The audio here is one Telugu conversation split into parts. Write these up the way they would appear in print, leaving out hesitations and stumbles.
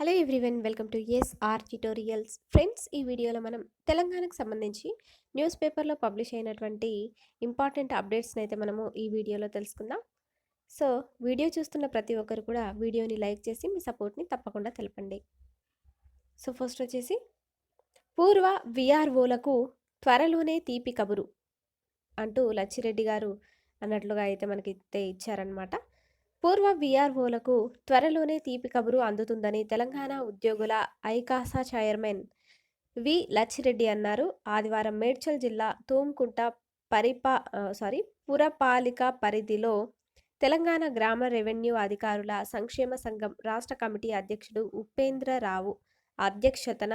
Hello everyone, welcome to SR tutorials. Friends, ఈ వీడియోలో మనం తెలంగాణకు సంబంధించి న్యూస్ పేపర్లో పబ్లిష్ అయినటువంటి ఇంపార్టెంట్ అప్డేట్స్ని అయితే మనము ఈ వీడియోలో తెలుసుకుందాం. సో వీడియో చూస్తున్న ప్రతి ఒక్కరు కూడా వీడియోని లైక్ చేసి మీ సపోర్ట్ని తప్పకుండా తెలపండి. సో ఫస్ట్ వచ్చేసి పూర్వ విఆర్ఓలకు త్వరలోనే తీపి కబురు అంటూ లచ్చిరెడ్డి గారు అన్నట్లుగా అయితే మనకి ఇచ్చారనమాట. పూర్వ వీఆర్ఓలకు త్వరలోనే తీపి కబురు అందుతుందని తెలంగాణ ఉద్యోగుల ఐకాసా చైర్మన్ వి లచ్చిరెడ్డి అన్నారు. ఆదివారం మేడ్చల్ జిల్లా తూంకుంట పురపాలిక పరిధిలో తెలంగాణ గ్రామ రెవెన్యూ అధికారుల సంక్షేమ సంఘం రాష్ట్ర కమిటీ అధ్యక్షుడు ఉపేంద్రరావు అధ్యక్షతన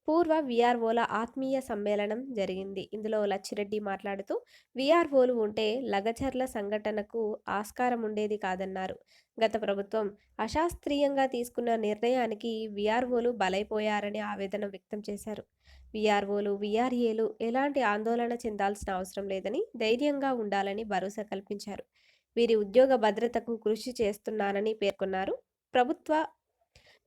పూర్వ వీఆర్ఓల ఆత్మీయ సమ్మేళనం జరిగింది. ఇందులో లచ్చిరెడ్డి మాట్లాడుతూ వీఆర్ఓలు ఉంటే లగచర్ల సంఘటనకు ఆస్కారం ఉండేది కాదన్నారు. గత ప్రభుత్వం అశాస్త్రీయంగా తీసుకున్న నిర్ణయానికి వీఆర్ఓలు బలైపోయారని ఆవేదన వ్యక్తం చేశారు. వీఆర్ఓలు వీఆర్ఏలు ఎలాంటి ఆందోళన చెందాల్సిన అవసరం లేదని, ధైర్యంగా ఉండాలని భరోసా కల్పించారు. వీరి ఉద్యోగ భద్రతకు కృషి చేస్తున్నానని పేర్కొన్నారు.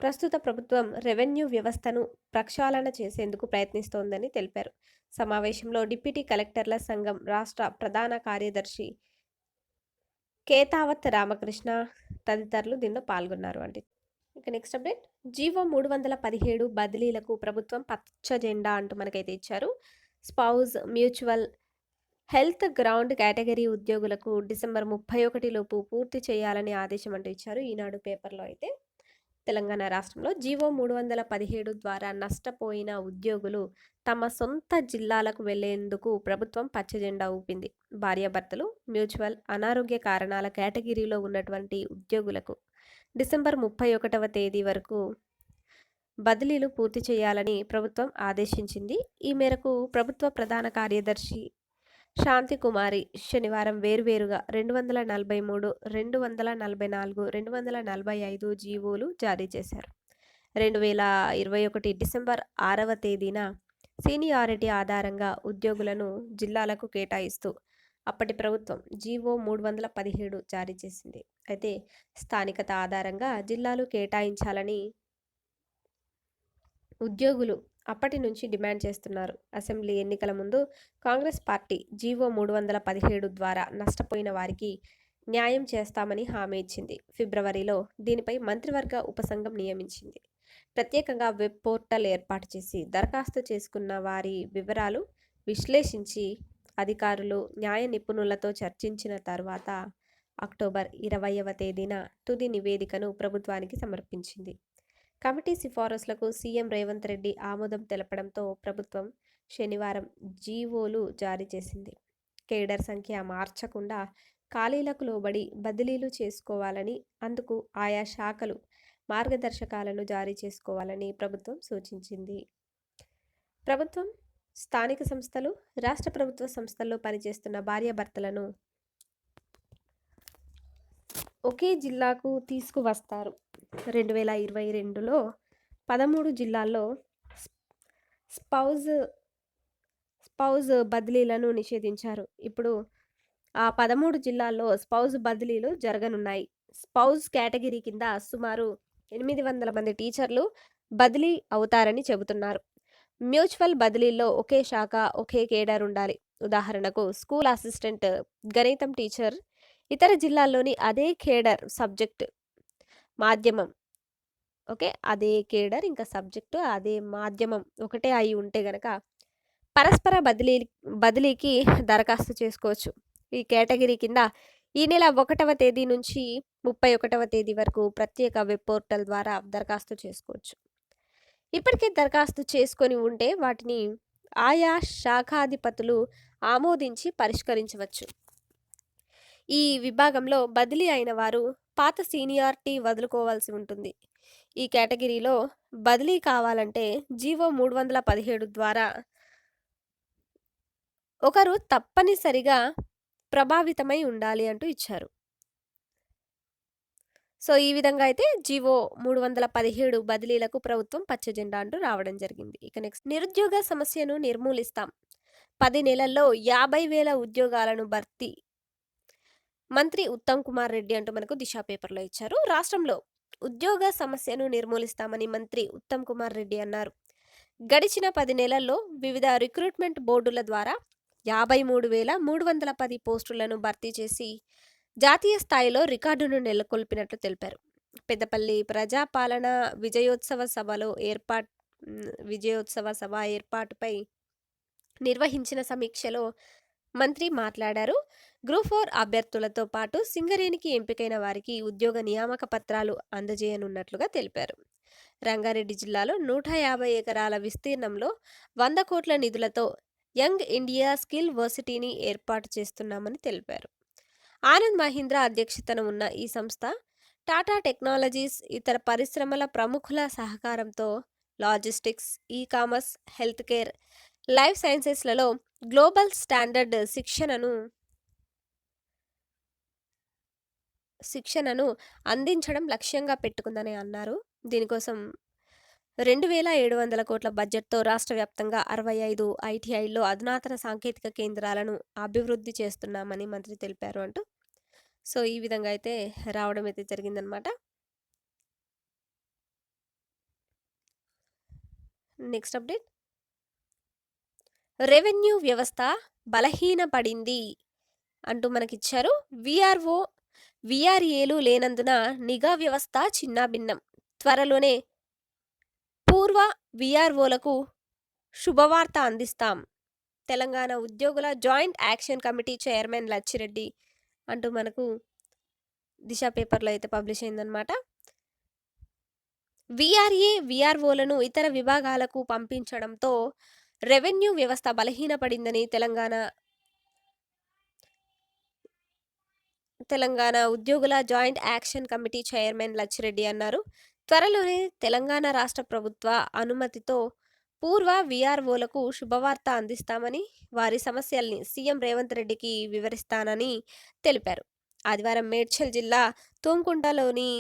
ప్రస్తుత ప్రభుత్వం రెవెన్యూ వ్యవస్థను ప్రక్షాళన చేసేందుకు ప్రయత్నిస్తోందని తెలిపారు. సమావేశంలో డిప్యూటీ కలెక్టర్ల సంఘం రాష్ట్ర ప్రధాన కార్యదర్శి కేతావత్ రామకృష్ణ తదితరులు దీనిలో పాల్గొన్నారు. ఇక నెక్స్ట్ అప్డేట్, జీవో 317 బదిలీలకు ప్రభుత్వం పచ్చ జెండా అంటూ మనకైతే ఇచ్చారు. Spouse, mutual, health ground category ఉద్యోగులకు డిసెంబర్ 31 లోపు పూర్తి చేయాలని ఆదేశం అంటూ ఇచ్చారు. ఈనాడు పేపర్లో అయితే తెలంగాణ రాష్ట్రంలో జీవో 317 ద్వారా నష్టపోయిన ఉద్యోగులు తమ సొంత జిల్లాలకు వెళ్లేందుకు ప్రభుత్వం పచ్చజెండా ఊపింది. భార్యాభర్తలు, మ్యూచువల్, అనారోగ్య కారణాల కేటగిరీలో ఉన్నటువంటి ఉద్యోగులకు డిసెంబర్ 31వ తేదీ వరకు బదిలీలు పూర్తి చేయాలని ప్రభుత్వం ఆదేశించింది. ఈ మేరకు ప్రభుత్వ ప్రధాన కార్యదర్శి శాంతికుమారి శనివారం వేర్వేరుగా 243, 244, 245 జీవోలు జారీ చేశారు. 2021 డిసెంబర్ 6వ తేదీన సీనియారిటీ ఆధారంగా ఉద్యోగులను జిల్లాలకు కేటాయిస్తూ అప్పటి ప్రభుత్వం జీవో 317 జారీ చేసింది. అయితే స్థానికత ఆధారంగా జిల్లాలు కేటాయించాలని ఉద్యోగులు అప్పటి నుంచి డిమాండ్ చేస్తున్నారు. అసెంబ్లీ ఎన్నికల ముందు కాంగ్రెస్ పార్టీ జీవో 317 ద్వారా నష్టపోయిన వారికి న్యాయం చేస్తామని హామీ ఇచ్చింది. ఫిబ్రవరిలో దీనిపై మంత్రివర్గ ఉపసంఘం నియమించింది. ప్రత్యేకంగా వెబ్ పోర్టల్ ఏర్పాటు చేసి దరఖాస్తు చేసుకున్న వారి వివరాలు విశ్లేషించి అధికారులు, న్యాయ నిపుణులతో చర్చించిన తర్వాత అక్టోబర్ 20వ తేదీన తుది నివేదికను ప్రభుత్వానికి సమర్పించింది. కమిటీ సిఫారసులకు సీఎం రేవంత్ రెడ్డి ఆమోదం తెలపడంతో ప్రభుత్వం శనివారం జీవోలు జారీ చేసింది. కేడర్ సంఖ్య మార్చకుండా ఖాళీలకు లోబడి బదిలీలు చేసుకోవాలని, అందుకు ఆయా శాఖలు మార్గదర్శకాలను జారీ చేసుకోవాలని ప్రభుత్వం సూచించింది. ప్రభుత్వం, స్థానిక సంస్థలు, రాష్ట్ర ప్రభుత్వ సంస్థల్లో పనిచేస్తున్న భార్యాభర్తలను ఒకే జిల్లాకు తీసుకువస్తారు. 2022లో 13 జిల్లాల్లో స్పౌజ్ బదిలీలను నిషేధించారు. ఇప్పుడు ఆ 13 జిల్లాల్లో స్పౌజ్ బదిలీలు జరగనున్నాయి. స్పౌజ్ కేటగిరీ కింద సుమారు 800 మంది టీచర్లు బదిలీ అవుతారని చెబుతున్నారు. మ్యూచువల్ బదిలీల్లో ఒకే శాఖ, ఒకే కేడర్ ఉండాలి. ఉదాహరణకు స్కూల్ అసిస్టెంట్, గణితం టీచర్ ఇతర జిల్లాల్లోని అదే కేడర్, సబ్జెక్ట్, మాధ్యమం, ఓకే, అదే కేడర్ ఇంకా సబ్జెక్టు అదే మాధ్యమం ఒకటే అయి ఉంటే గనక పరస్పర బదిలీకి దరఖాస్తు చేసుకోవచ్చు. ఈ కేటగిరీ కింద ఈ నెల 1వ తేదీ నుంచి 31వ తేదీ వరకు ప్రత్యేక వెబ్ పోర్టల్ ద్వారా దరఖాస్తు చేసుకోవచ్చు. ఇప్పటికే దరఖాస్తు చేసుకొని ఉంటే వాటిని ఆయా శాఖాధిపతులు ఆమోదించి పరిష్కరించవచ్చు. ఈ విభాగంలో బదిలీ అయిన వారు పాత సీనియారిటీ వదులుకోవాల్సి ఉంటుంది. ఈ కేటగిరీలో బదిలీ కావాలంటే జీవో 317 ద్వారా ఒకరు తప్పనిసరిగా ప్రభావితమై ఉండాలి అంటూ ఇచ్చారు. సో ఈ విధంగా అయితే జీవో 317 బదిలీలకు ప్రభుత్వం పచ్చజెండా అంటూ రావడం జరిగింది. ఇక నెక్స్ట్, నిరుద్యోగ సమస్యను నిర్మూలిస్తాం, 10 నెలల్లో 50,000 ఉద్యోగాలను భర్తీ, మంత్రి ఉత్తమ్ కుమార్ రెడ్డి అంటూ మనకు దిశ పేపర్లో ఇచ్చారు. రాష్ట్రంలో ఉద్యోగ సమస్యను నిర్మూలిస్తామని మంత్రి ఉత్తమ్ కుమార్ రెడ్డి అన్నారు. గడిచిన 10 నెలల్లో వివిధ రిక్రూట్మెంట్ బోర్డుల ద్వారా 53,310 పోస్టులను భర్తీ చేసి జాతీయ స్థాయిలో రికార్డును నెలకొల్పినట్లు తెలిపారు. పెద్దపల్లి ప్రజాపాలన విజయోత్సవ సభ ఏర్పాటుపై నిర్వహించిన సమీక్షలో మంత్రి మాట్లాడారు. గ్రూప్ 4 అభ్యర్థులతో పాటు సింగరేణికి ఎంపికైన వారికి ఉద్యోగ నియామక పత్రాలు అందజేయనున్నట్లుగా తెలిపారు. రంగారెడ్డి జిల్లాలో 150 ఎకరాల విస్తీర్ణంలో 100 కోట్ల నిధులతో యంగ్ ఇండియా స్కిల్ వర్సిటీని ఏర్పాటు చేస్తున్నామని తెలిపారు. ఆనంద్ మహీంద్రా అధ్యక్షతన ఉన్న ఈ సంస్థ టాటా టెక్నాలజీస్, ఇతర పరిశ్రమల ప్రముఖుల సహకారంతో logistics, e-commerce, health care, life సైన్సెస్లలో గ్లోబల్ స్టాండర్డ్ శిక్షణను అందించడం లక్ష్యంగా పెట్టుకుందని అన్నారు. దీనికోసం 2,700 కోట్ల బడ్జెట్తో రాష్ట్ర వ్యాప్తంగా 65 ఐటీఐల్లో అధునాతన సాంకేతిక కేంద్రాలను అభివృద్ధి చేస్తున్నామని మంత్రి తెలిపారు అంటూ. సో ఈ విధంగా అయితే రావడం అయితే జరిగిందనమాట. నెక్స్ట్ అప్డేట్, రెవెన్యూ వ్యవస్థ బలహీనపడింది అంటూ మనకిచ్చారు. విఆర్ఏలు లేనందున నిఘా వ్యవస్థ చిన్నాభిన్నం. త్వరలోనే పూర్వ విఆర్ఓలకు శుభవార్త అందిస్తాం. తెలంగాణ ఉద్యోగుల joint action committee chairman Lachireddy అంటూ మనకు దిశ పేపర్లో అయితే పబ్లిష్ అయిందనమాట. విఆర్ఓలను ఇతర విభాగాలకు పంపించడంతో రెవెన్యూ వ్యవస్థ బలహీనపడిందని తెలంగాణ ఉద్యోగుల joint action committee chairman Lachireddy అన్నారు. త్వరలోనే తెలంగాణ రాష్ట్ర ప్రభుత్వ అనుమతితో పూర్వ విఆర్ఓలకు శుభవార్త అందిస్తామని, వారి సమస్యల్ని సీఎం రేవంత్ రెడ్డికి వివరిస్తానని తెలిపారు. ఆదివారం మేడ్చల్ జిల్లా తూంకుంటలోని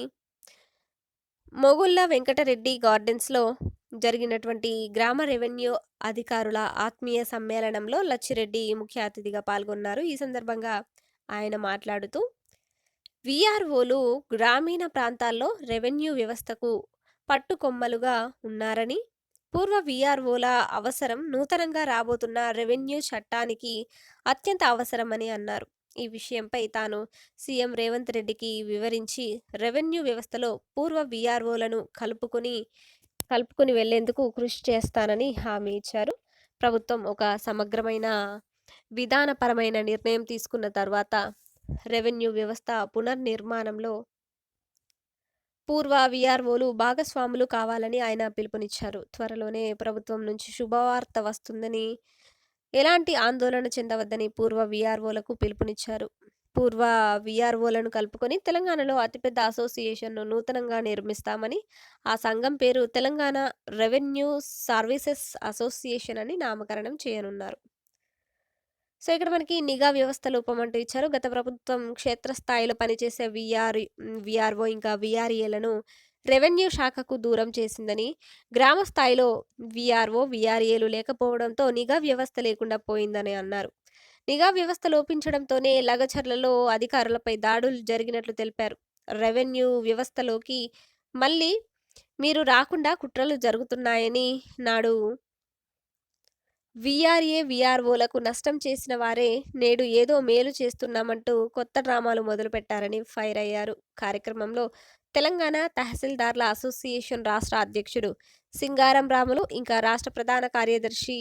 మొగుళ్ళ వెంకటరెడ్డి గార్డెన్స్లో జరిగినటువంటి గ్రామ రెవెన్యూ అధికారుల ఆత్మీయ సమ్మేళనంలో లచ్చిరెడ్డి ముఖ్య అతిథిగా పాల్గొన్నారు. ఈ సందర్భంగా ఆయన మాట్లాడుతూ విఆర్ఓలు గ్రామీణ ప్రాంతాల్లో రెవెన్యూ వ్యవస్థకు పట్టుకొమ్మలుగా ఉన్నారని, పూర్వ విఆర్ఓల అవసరం నూతనంగా రాబోతున్న రెవెన్యూ చట్టానికి అత్యంత అవసరమని అన్నారు. ఈ విషయంపై తాను సీఎం రేవంత్ రెడ్డికి వివరించి రెవెన్యూ వ్యవస్థలో పూర్వ విఆర్ఓలను కలుపుకుని వెళ్లేందుకు కృషి చేస్తానని హామీ ఇచ్చారు. ప్రభుత్వం ఒక సమగ్రమైన విధానపరమైన నిర్ణయం తీసుకున్న తర్వాత రెవెన్యూ వ్యవస్థ పునర్నిర్మాణంలో పూర్వ విఆర్ఓలు భాగస్వాములు కావాలని ఆయన పిలుపునిచ్చారు. త్వరలోనే ప్రభుత్వం నుంచి శుభవార్త వస్తుందని, ఎలాంటి ఆందోళన చెందవద్దని పూర్వ విఆర్ఓలకు పిలుపునిచ్చారు. పూర్వ విఆర్ఓలను కలుపుకొని తెలంగాణలో అతిపెద్ద అసోసియేషన్ను నూతనంగా నిర్మిస్తామని, ఆ సంఘం పేరు తెలంగాణ రెవెన్యూ సర్వీసెస్ అసోసియేషన్ అని నామకరణం చేయనున్నారు. సో ఇక్కడ మనకి నిఘా వ్యవస్థ లోపం అంటూ ఇచ్చారు. గత ప్రభుత్వం క్షేత్రస్థాయిలో పనిచేసే విఆర్ఓ ఇంకా విఆర్ఏలను రెవెన్యూ శాఖకు దూరం చేసిందని, గ్రామ స్థాయిలో విఆర్ఏలు లేకపోవడంతో నిఘా వ్యవస్థ లేకుండా పోయిందని అన్నారు. నిఘా వ్యవస్థ లోపించడంతోనే లగచర్లలో అధికారులపై దాడులు జరిగినట్లు తెలిపారు. రెవెన్యూ వ్యవస్థలోకి మళ్ళీ మీరు రాకుండా కుట్రలు జరుగుతున్నాయని, నాడు విఆర్ఓలకు నష్టం చేసిన వారే నేడు ఏదో మేలు చేస్తున్నామంటూ కొత్త డ్రామాలు మొదలుపెట్టారని ఫైర్ అయ్యారు. కార్యక్రమంలో తెలంగాణ తహసీల్దార్ల అసోసియేషన్ రాష్ట్ర అధ్యక్షుడు సింగారం రాములు, ఇంకా రాష్ట్ర ప్రధాన కార్యదర్శి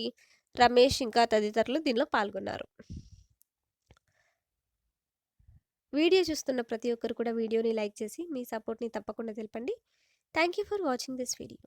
రమేష్ ఇంకా తదితరులు దీనిలో పాల్గొన్నారు. వీడియో చూస్తున్న ప్రతి ఒక్కరు కూడా వీడియోని లైక్ చేసి మీ సపోర్ట్ని తప్పకుండా తెలపండి. Thank you for watching this video.